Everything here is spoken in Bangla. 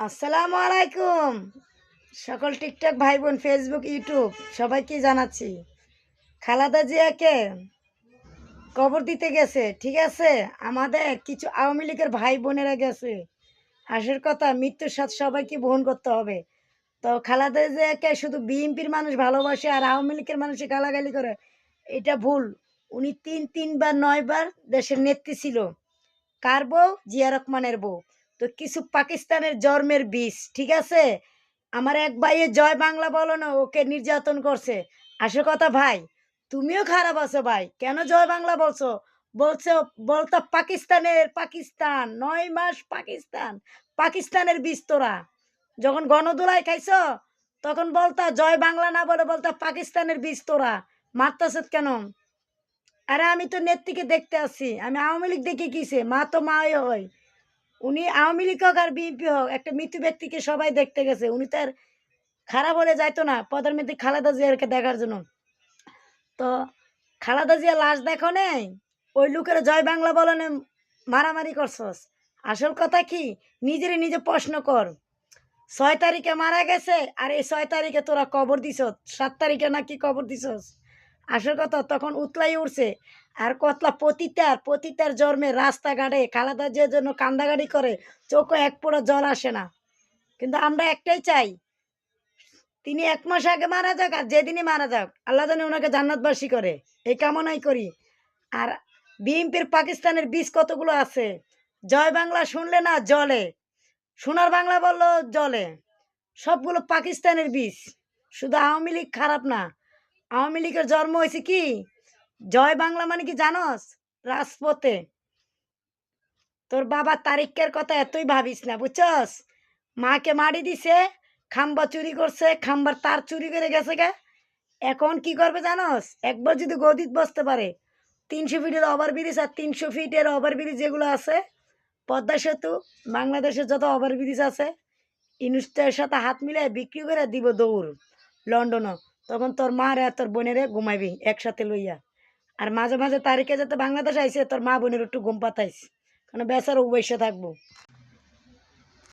আসসালামু আলাইকুম। সকল টিকটক ভাই বোন, ফেসবুক, ইউটিউব সবাইকে জানাচ্ছি, খালেদা জিয়াকে কবর দিতে গেছে, ঠিক আছে। আমাদের কিছু আওয়ামী লীগের ভাই বোনেরা গেছে। আসল কথা, মৃত্যুর সাথে সবাইকে বহন করতে হবে। তো খালেদা জিয়াকে শুধু বিএনপির মানুষ ভালোবাসে আর আওয়ামী লীগের মানুষে গালাগালি করে, এটা ভুল। উনি তিনবার 9বার দেশের নেত্রী ছিল। কার বউ? জিয়া রহমানের বউ। তো কিছু পাকিস্তানের জন্মের বীজ, ঠিক আছে। আমার এক ভাইয়ে জয় বাংলা বলো না, ওকে নির্যাতন করছে। আসল কথা ভাই, তুমিও খারাপ আছো ভাই, কেন জয় বাংলা বলছো? বলছো, বলতো পাকিস্তান 9 মাস পাকিস্তান, পাকিস্তানের বীজ তোরা। যখন গণদোলায় খাইছো তখন বলতা জয় বাংলা না বলে বলতা পাকিস্তানের বীজ তোরা। মারতাছ কেন? আরে আমি তো নেত্রীকে দেখতে আসছি, আমি আওয়ামী লীগ দেখে কিসে? মা তো মাই হয়। উনি আওয়ামী লীগ হোক আর বিএনপি হোক, একটা মৃত্যু ব্যক্তিকে সবাই দেখতে গেছে। উনি তার খারাপ হলে যাইতো না প্রধানমন্ত্রী খালেদা জিয়াকে দেখার জন্য? তো খালেদা জিয়া লাশ দেখো নেই, ওই লোকের জয় বাংলা বলে মারামারি করছস। আসল কথা কি, নিজেরে নিজে প্রশ্ন কর। 6 তারিখে মারা গেছে, আর এই 6 তারিখে তোরা কবর দিছ, 7 তারিখে নাকি কবর দিছস। আসল কথা তখন উতলাই উঠছে। আর কতলা পতিতার জন্মে রাস্তাঘাটে খালেদা জিয়ার জন্য কান্দাগাড়ি করে, চোখে এক ফোঁটা জল আসে না। কিন্তু আমরা একটাই চাই, তিনি 1 মাস আগে মারা যাক আর যেদিনই মারা যাক, আল্লাহ জানে ওনাকে জান্নাতবাসী করে, এই কামনাই করি। আর বিএনপির পাকিস্তানের বীজ কতগুলো আছে। জয় বাংলা শুনলে না জলে, সোনার বাংলা বললো জলে। সবগুলো পাকিস্তানের বীজ। শুধু আওয়ামী লীগ খারাপ না, আওয়ামী লীগের জন্ম হয়েছে কি জয় বাংলা মানে কি জানস? রাজপথে। তোর বাবা তারিকের কথা এতই ভাবিস না, বুঝছস। মাকে মারি দিছে, খাম্বা চুরি করছে, খাম্বার তার চুরি করে গেছে গে। এখন কি করবে জানস? একবার যদি গদিত বসতে পারে, 300 ফিটের ওভার ব্রিজ আর 300 ফিটের ওভার ব্রিজ যেগুলো আছে, পদ্মা সেতু, বাংলাদেশের যত ওভার ব্রিজ আছে, ইনুস্টের সাথে হাত মিলাই বিক্রি করে দিব দৌড় লন্ডনও। তখন তোর মার আর তোর বোনেরে ঘুমাইবি একসাথে লইয়া। আর মাঝে মাঝে তারিখে যাতে বাংলাদেশ আইসে তোর মা বোনের একটু ঘুম পাতাইস, কারণ বেচারা বসে থাকবো।